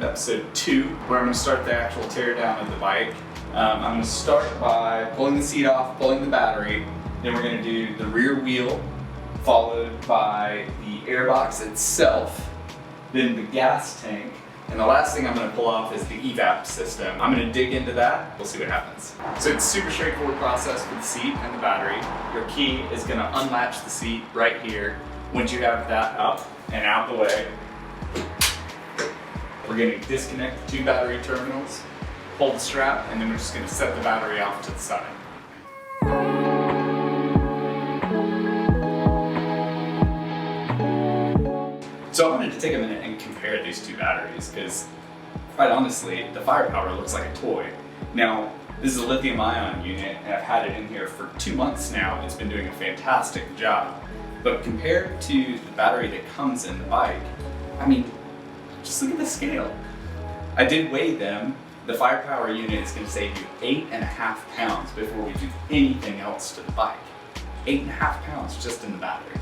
episode 2, where I'm going to start the actual tear down of the bike. I'm going to start by pulling the seat off, pulling the battery, then we're going to do the rear wheel, followed by the airbox itself, then the gas tank, and the last thing I'm going to pull off is the evap system. I'm going to dig into that, we'll see what happens. So it's a super straightforward process with the seat and the battery. Your key is going to unlatch the seat right here. Once you have that up and out the way, we're going to disconnect the 2 battery terminals, pull the strap, and then we're just going to set the battery off to the side. So I wanted to take a minute and compare these 2 batteries because, quite honestly, the firepower looks like a toy. Now, this is a lithium-ion unit, and I've had it in here for 2 months now. It's been doing a fantastic job. But compared to the battery that comes in the bike, I mean, just look at the scale. I did weigh them. The firepower unit is going to save you 8.5 pounds before we do anything else to the bike. 8.5 pounds just in the battery.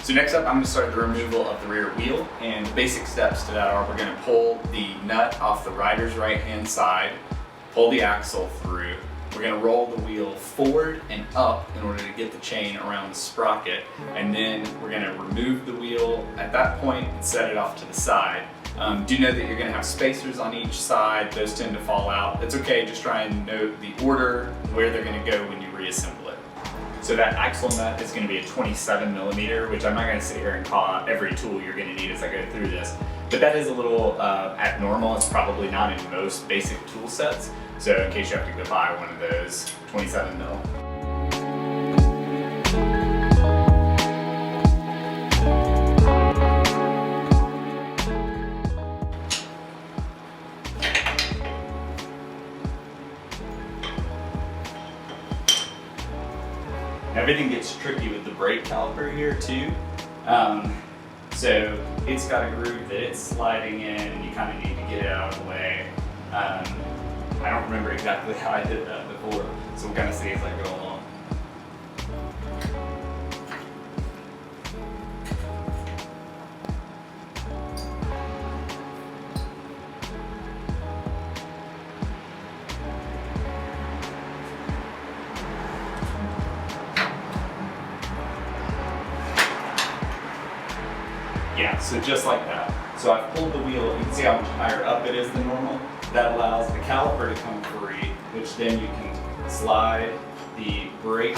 So next up, I'm going to start the removal of the rear wheel, and the basic steps to that are we're going to pull the nut off the rider's right-hand side, pull the axle through. We're going to roll the wheel forward and up in order to get the chain around the sprocket, and then we're going to remove the wheel at that point and set it off to the side. Do know that you're going to have spacers on each side. Those tend to fall out. It's okay, just try and note the order where they're going to go when you reassemble it. So that axle nut is going to be a 27mm, which I'm not going to sit here and call out every tool you're going to need as I go through this, but that is a little abnormal. It's probably not in most basic tool sets. So in case you have to go buy one of those 27mm. Everything gets tricky with the brake caliper here too. So it's got a groove that it's sliding in and you kind of need to get it out of the way. I don't remember exactly how I did that before, so we'll kind of see as I go along. Yeah, so just like that. So I've pulled the wheel, you can see how much higher up it is than normal. That allows the caliper to come free, which then you can slide the brake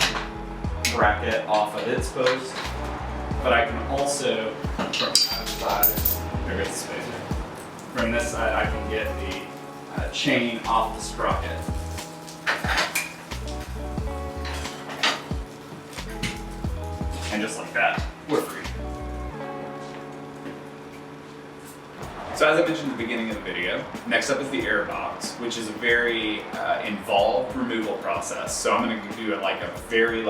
bracket off of its post. But I can also, from that side, there goes the spacer. From this side, I can get the chain off the sprocket. And just like that, we're free. So as I mentioned at the beginning of the video, next up is the airbox, which is a very involved removal process. So I'm going to do it like a very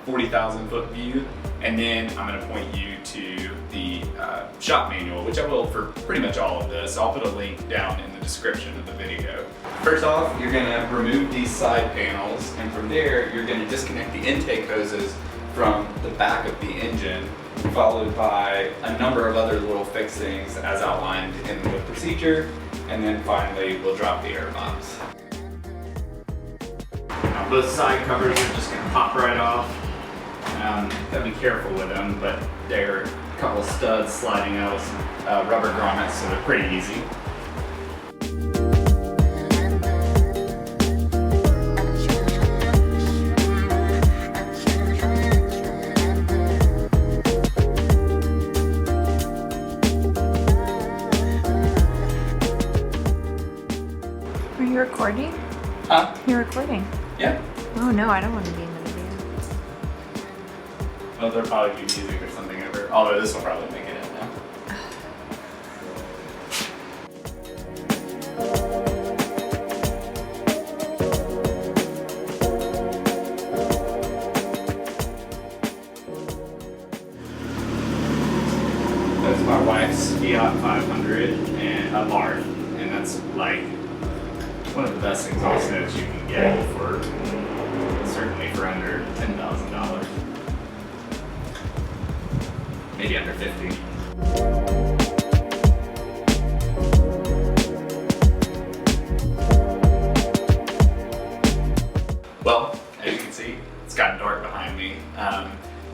40,000 foot view, and then I'm going to point you to the shop manual, which I will for pretty much all of this. I'll put a link down in the description of the video. First off, you're going to remove these side panels, and from there you're going to disconnect the intake hoses from the back of the engine, followed by a number of other little fixings as outlined in the procedure, and then finally we'll drop the airbox. Now both side covers are just going to pop right off. Gotta be careful with them, but they're a couple studs sliding out with some rubber grommets, so they're pretty easy. Are you recording? Huh? You're recording? Yeah. Oh no, I don't want to be in the video. Well, there'll probably be music or something over, although this will probably make it in now. That's my wife's Fiat 500 and a Mark, and that's like one of the best things also that you can get for, certainly for under $10,000. Maybe under 50.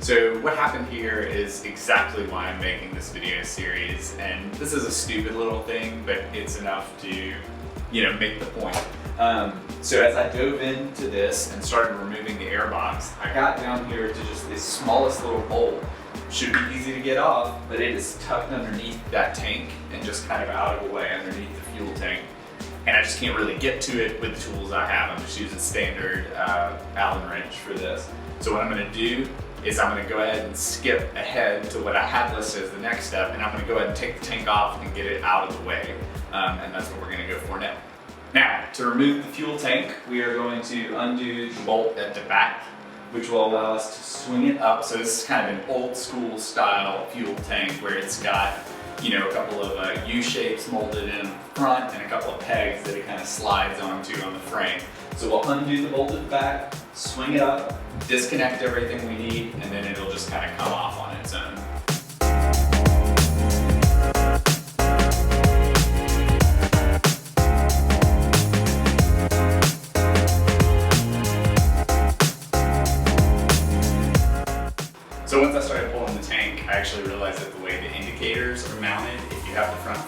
So what happened here is exactly why I'm making this video series, and this is a stupid little thing, but it's enough to, make the point. So as I dove into this and started removing the airbox, I got down here to just this smallest little bolt. Should be easy to get off, but it is tucked underneath that tank and just kind of out of the way underneath the fuel tank. And I just can't really get to it with the tools I have. I'm just using standard Allen wrench for this. So what I'm gonna do is I'm gonna go ahead and skip ahead to what I had listed as the next step, and I'm gonna go ahead and take the tank off and get it out of the way. And that's what we're gonna go for now. Now, to remove the fuel tank, we are going to undo the bolt at the back, which will allow us to swing it up. So this is kind of an old school style fuel tank where it's got, a couple of U-shapes molded in front and a couple of pegs that it kind of slides onto on the frame. So we'll undo the bolt at the back, swing it up, disconnect everything we need, and then it'll just kind of come off on its own. So once I started pulling the tank, I actually realized that the way the indicators are mounted, if you have the front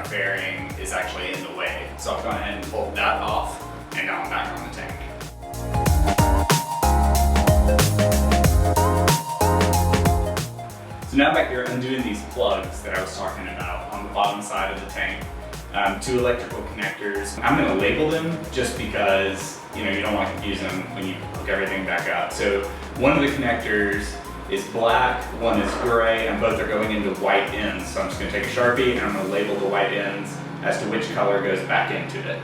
fairing is actually in the way. So I've gone ahead and pulled that off, and now I'm back on the tank. So now I'm back here undoing these plugs that I was talking about on the bottom side of the tank. 2 electrical connectors. I'm going to label them just because you don't want to confuse them when you hook everything back up. So one of the connectors is black, one is gray, and both are going into white ends. So I'm just going to take a Sharpie and I'm going to label the white ends as to which color goes back into it.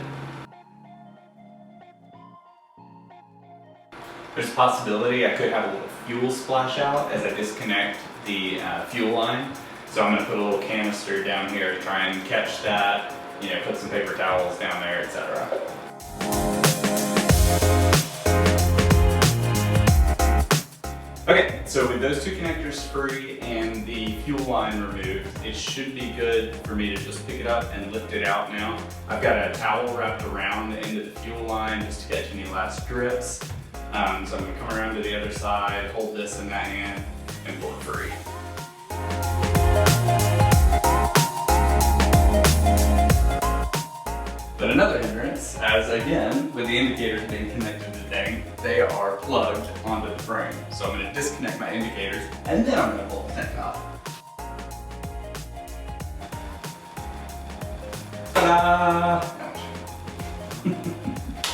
There's a possibility I could have a little fuel splash out as I disconnect the fuel line. So I'm going to put a little canister down here to try and catch that, put some paper towels down there, etc. Okay, so with those 2 connectors free and the fuel line removed, it should be good for me to just pick it up and lift it out now. I've got a towel wrapped around the end of the fuel line just to catch any last drips. So I'm going to come around to the other side, hold this in that hand, and pull it free. But another hindrance, as again, with the indicators being connected to the tank, they are plugged onto the frame. So I'm going to disconnect my indicators, and then I'm going to pull the tank off. Ta-da!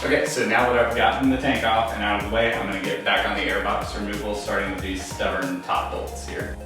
Okay, so now that I've gotten the tank off and out of the way, I'm going to get back on the airbox removal, starting with these stubborn top bolts here.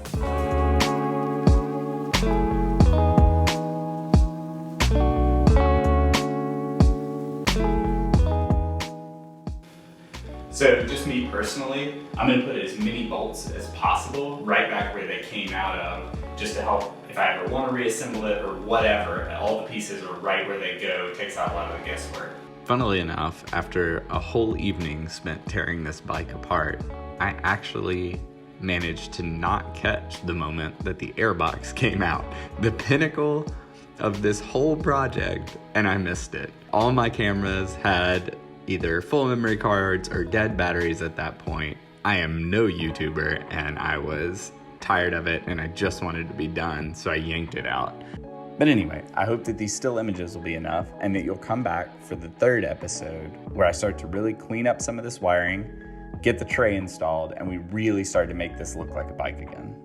So just me personally, I'm going to put as many bolts as possible right back where they came out of, just to help if I ever want to reassemble it or whatever, all the pieces are right where they go. It takes out a lot of the guesswork. Funnily enough, after a whole evening spent tearing this bike apart, I actually managed to not catch the moment that the airbox came out. The pinnacle of this whole project, and I missed it. All my cameras had either full memory cards or dead batteries at that point. I am no YouTuber, and I was tired of it and I just wanted to be done, so I yanked it out. But anyway, I hope that these still images will be enough and that you'll come back for the 3rd episode where I start to really clean up some of this wiring, get the tray installed, and we really start to make this look like a bike again.